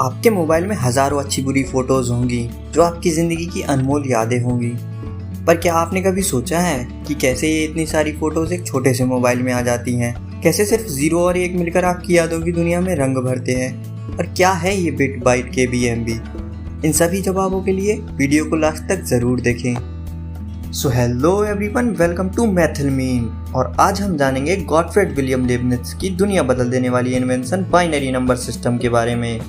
आपके मोबाइल में हज़ारों अच्छी बुरी फ़ोटोज़ होंगी जो आपकी ज़िंदगी की अनमोल यादें होंगी। पर क्या आपने कभी सोचा है कि कैसे ये इतनी सारी फ़ोटोज़ एक छोटे से मोबाइल में आ जाती हैं? कैसे सिर्फ 0 और 1 मिलकर आपकी यादों की दुनिया में रंग भरते हैं? और क्या है ये बिट, बाइट, केबी, एमबी? इन सभी जवाबों के लिए वीडियो को लास्ट तक ज़रूर देखें। So hello everyone, welcome to मैथिलमीन। और आज हम जानेंगे गॉटफ्रेड विलियम लेबनिज़ की दुनिया बदल देने वाली इन्वेंशन बाइनरी नंबर सिस्टम के बारे में।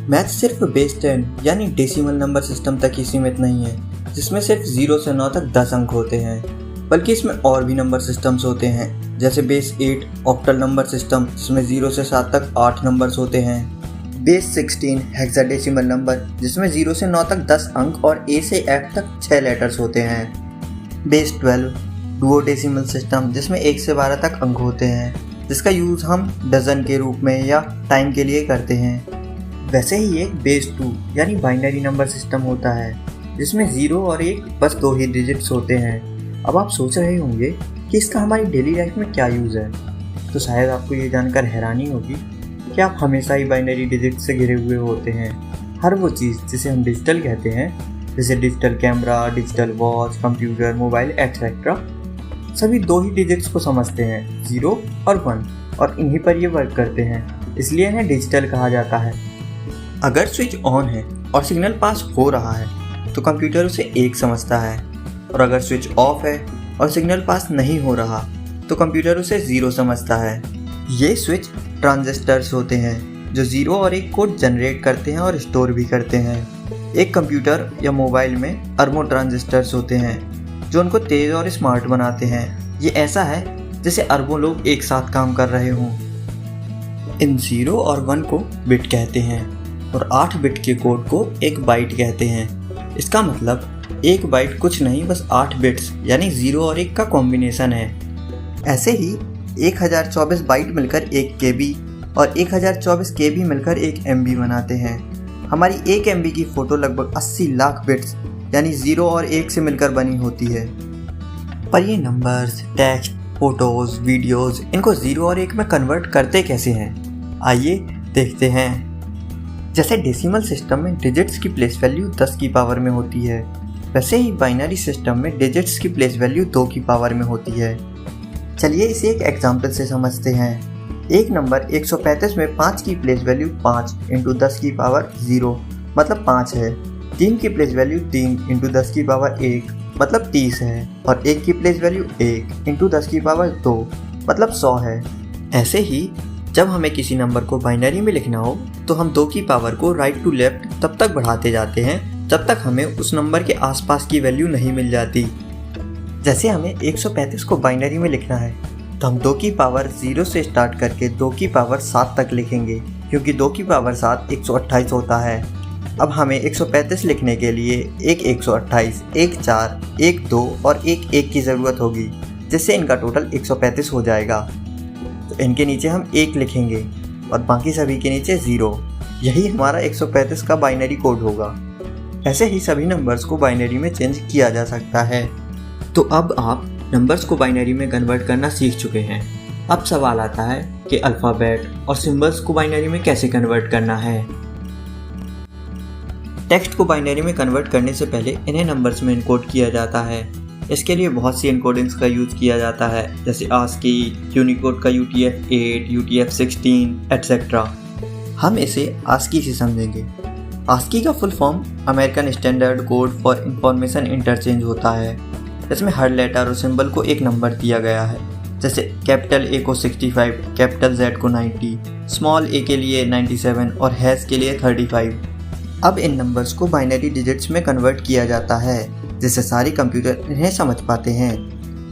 मैथ सिर्फ बेस 10 यानी डेसिमल नंबर सिस्टम तक ही सीमित नहीं है, जिसमें सिर्फ 0 से 9 तक 10 अंक होते हैं, बल्कि इसमें और भी नंबर सिस्टम्स होते हैं, जैसे बेस 8 ऑक्टल नंबर सिस्टम, जिसमें 0 से 7 तक 8 नंबर्स होते हैं। बेस 16 हेक्साडेसिमल नंबर, जिसमें 0 से 9 तक 10 अंक और A से F तक 6 लेटर्स होते हैं। बेस 12 डुओडेसिमल सिस्टम, जिसमें 1 से 12 तक अंक होते हैं, जिसका यूज़ हम डजन के रूप में या टाइम के लिए करते हैं। वैसे ही एक बेस 2 यानी बाइनरी नंबर सिस्टम होता है, जिसमें 0 और 1 बस 2 ही डिजिट्स होते हैं। अब आप सोच रहे होंगे कि इसका हमारी डेली लाइफ में क्या यूज़ है, तो शायद आपको ये जानकर हैरानी होगी कि आप हमेशा ही बाइनरी डिजिट से घिरे हुए होते हैं। हर वो चीज़ जिसे हम डिजिटल कहते हैं, जैसे digital camera, digital watch, computer, mobile etcetera, सभी 2 ही डिजिट्स को समझते हैं, 0 और 1, और इन्हीं पर ये वर्क करते हैं, इसलिए इन्हें डिजिटल कहा जाता है। अगर स्विच ऑन है और सिग्नल पास हो रहा है तो कंप्यूटर उसे 1 समझता है, और अगर स्विच ऑफ है और सिग्नल पास नहीं हो रहा तो कंप्यूटर उसे 0 समझता है। ये स्विच ट्रांजिस्टर्स होते हैं जो 0 और 1 कोड जनरेट करते हैं और स्टोर भी करते हैं। एक कंप्यूटर या मोबाइल में अरबों ट्रांजिस्टर्स होते हैं जो उनको तेज़ और स्मार्ट बनाते हैं। ये ऐसा है जैसे अरबों लोग एक साथ काम कर रहे हों। इन 0 और 1 को बिट कहते हैं और 8 बिट के कोड को एक बाइट कहते हैं। इसका मतलब एक बाइट कुछ नहीं, बस 8 बिट्स यानी 0 और 1 का कॉम्बिनेशन है। ऐसे ही 1024 बाइट मिलकर 1 केबी और 1024 केबी मिलकर 1 एमबी बनाते हैं। हमारी 1 एमबी की फ़ोटो लगभग 80 लाख बिट्स यानी 0 और 1 से मिलकर बनी होती है। पर ये नंबर्स, टेक्स्ट, फोटोज़, वीडियोज़, इनको 0 और 1 में कन्वर्ट करते कैसे हैं? आइए देखते हैं। जैसे डेसिमल सिस्टम में डिजिट्स की प्लेस वैल्यू 10 की पावर में होती है, वैसे ही बाइनरी सिस्टम में डिजिट्स की प्लेस वैल्यू 2 की पावर में होती है। चलिए इसे एक एग्जांपल से समझते हैं। एक नंबर 135 में 5 की प्लेस वैल्यू 5 इंटू 10 की पावर 0 मतलब 5 है। 3 की प्लेस वैल्यू 3 इंटू 10 की पावर 1 मतलब 30 है, और 1 की प्लेस वैल्यू 1 इंटू 10 की पावर 2 मतलब 100 है। ऐसे ही जब हमें किसी नंबर को बाइनरी में लिखना हो तो हम 2 की पावर को राइट टू लेफ्ट तब तक बढ़ाते जाते हैं जब तक हमें उस नंबर के आसपास की वैल्यू नहीं मिल जाती। जैसे हमें 135 को बाइनरी में लिखना है तो हम 2 की पावर 0 से स्टार्ट करके 2 की पावर 7 तक लिखेंगे, क्योंकि 2 की पावर 7 128 होता है। अब हमें 135 लिखने के लिए एक 128, एक 4, एक 2 और एक 1 की ज़रूरत होगी, जिससे इनका टोटल 135 हो जाएगा। तो इनके नीचे हम 1 लिखेंगे और बाकी सभी के नीचे 0। यही हमारा 135 का बाइनरी कोड होगा। ऐसे ही सभी नंबर्स को बाइनरी में चेंज किया जा सकता है। तो अब आप नंबर्स को बाइनरी में कन्वर्ट करना सीख चुके हैं। अब सवाल आता है कि अल्फ़ाबेट और सिंबल्स को बाइनरी में कैसे कन्वर्ट करना है। टेक्स्ट को बाइनरी में कन्वर्ट करने से पहले इन्हें नंबर्स में इनकोड किया जाता है। इसके लिए बहुत सी इनकोडिंग्स का यूज़ किया जाता है, जैसे ASCII, यूनिकोड का UTF-8, UTF-16 एट्सेट्रा। हम इसे ASCII से समझेंगे। ASCII का full form American standard code for information interchange होता है, जिसमें हर लेटर और सिंबल को एक नंबर दिया गया है। जैसे कैपिटल A को 65, कैपिटल Z को 90, स्मॉल a के लिए 97 और हैश के लिए 35। अब इन नंबर्स को बाइनरी डिजिट्स में कन्वर्ट किया जाता है, जिससे सारे कंप्यूटर इन्हें समझ पाते हैं।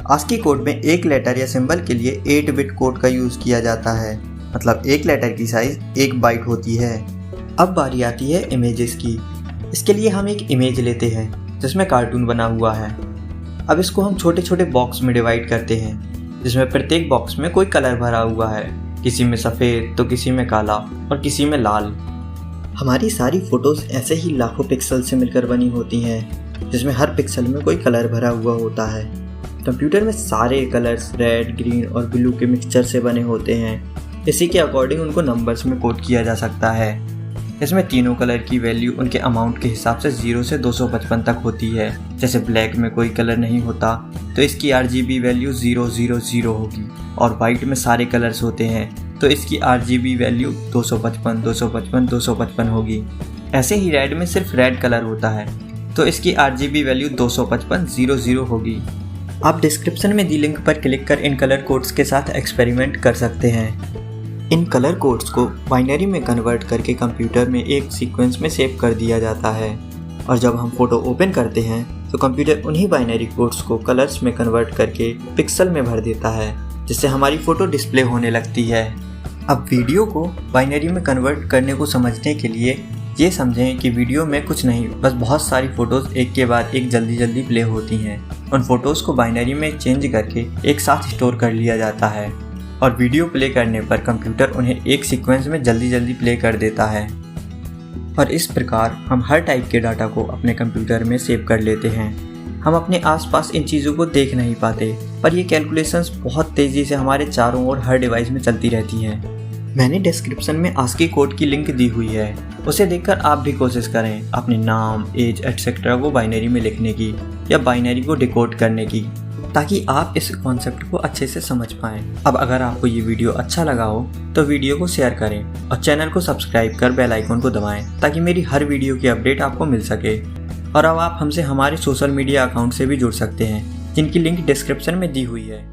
ASCII कोड में एक लेटर या सिंबल के लिए 8 बिट कोड का यूज़ किया जाता है, मतलब एक लेटर की साइज़ 1 बाइट होती है। अब बारी आती है इमेजेस की। इसके लिए हम एक इमेज लेते हैं जिसमें कार्टून बना हुआ है। अब इसको हम छोटे छोटे बॉक्स में डिवाइड करते हैं, जिसमें प्रत्येक बॉक्स में कोई कलर भरा हुआ है, किसी में सफ़ेद तो किसी में काला और किसी में लाल। हमारी सारी फ़ोटोज़ ऐसे ही लाखों पिक्सल से मिलकर बनी होती हैं, जिसमें हर पिक्सल में कोई कलर भरा हुआ होता है। कंप्यूटर में सारे कलर्स रेड, ग्रीन और ब्लू के मिक्सचर से बने होते हैं। इसी के अकॉर्डिंग उनको नंबर्स में कोड किया जा सकता है। इसमें तीनों कलर की वैल्यू उनके अमाउंट के हिसाब से 0 से 255 तक होती है। जैसे ब्लैक में कोई कलर नहीं होता तो इसकी RGB वैल्यू 000 होगी, और वाइट में सारे कलर्स होते हैं तो इसकी RGB वैल्यू 255, 255, 255 होगी। ऐसे ही रेड में सिर्फ रेड कलर होता है तो इसकी RGB वैल्यू 255, 00 होगी। आप डिस्क्रिप्शन में दी लिंक पर क्लिक कर इन कलर कोड्स के साथ एक्सपेरिमेंट कर सकते हैं। इन कलर कोड्स को बाइनरी में कन्वर्ट करके कंप्यूटर में एक सीक्वेंस में सेव कर दिया जाता है, और जब हम फोटो ओपन करते हैं तो कंप्यूटर उन्हीं बाइनरी कोड्स को कलर्स में कन्वर्ट करके पिक्सल में भर देता है, जिससे हमारी फ़ोटो डिस्प्ले होने लगती है। अब वीडियो को बाइनरी में कन्वर्ट करने को समझने के लिए ये समझें कि वीडियो में कुछ नहीं, बस बहुत सारी फ़ोटोज़ एक के बाद एक जल्दी प्ले होती हैं। उन फ़ोटोज़ को बाइनरी में चेंज करके एक साथ स्टोर कर लिया जाता है, और वीडियो प्ले करने पर कंप्यूटर उन्हें एक सीक्वेंस में जल्दी प्ले कर देता है। और इस प्रकार हम हर टाइप के डाटा को अपने कंप्यूटर में सेव कर लेते हैं। हम अपने आसपास इन चीज़ों को देख नहीं पाते, पर ये कैलकुलेशंस बहुत तेज़ी से हमारे चारों ओर हर डिवाइस में चलती रहती हैं। मैंने डिस्क्रिप्शन में ASCII कोड की लिंक दी हुई है, उसे देखकर आप भी कोशिश करें अपने नाम, एज एटसेट्रा को बाइनरी में लिखने की या बाइनरी को डिकोड करने की, ताकि आप इस कॉन्सेप्ट को अच्छे से समझ पाएँ। अब अगर आपको ये वीडियो अच्छा लगा हो तो वीडियो को शेयर करें और चैनल को सब्सक्राइब कर बेल आइकन को दबाएं, ताकि मेरी हर वीडियो की अपडेट आपको मिल सके। और अब आप हमसे हमारे सोशल मीडिया अकाउंट से भी जुड़ सकते हैं, जिनकी लिंक डिस्क्रिप्शन में दी हुई है।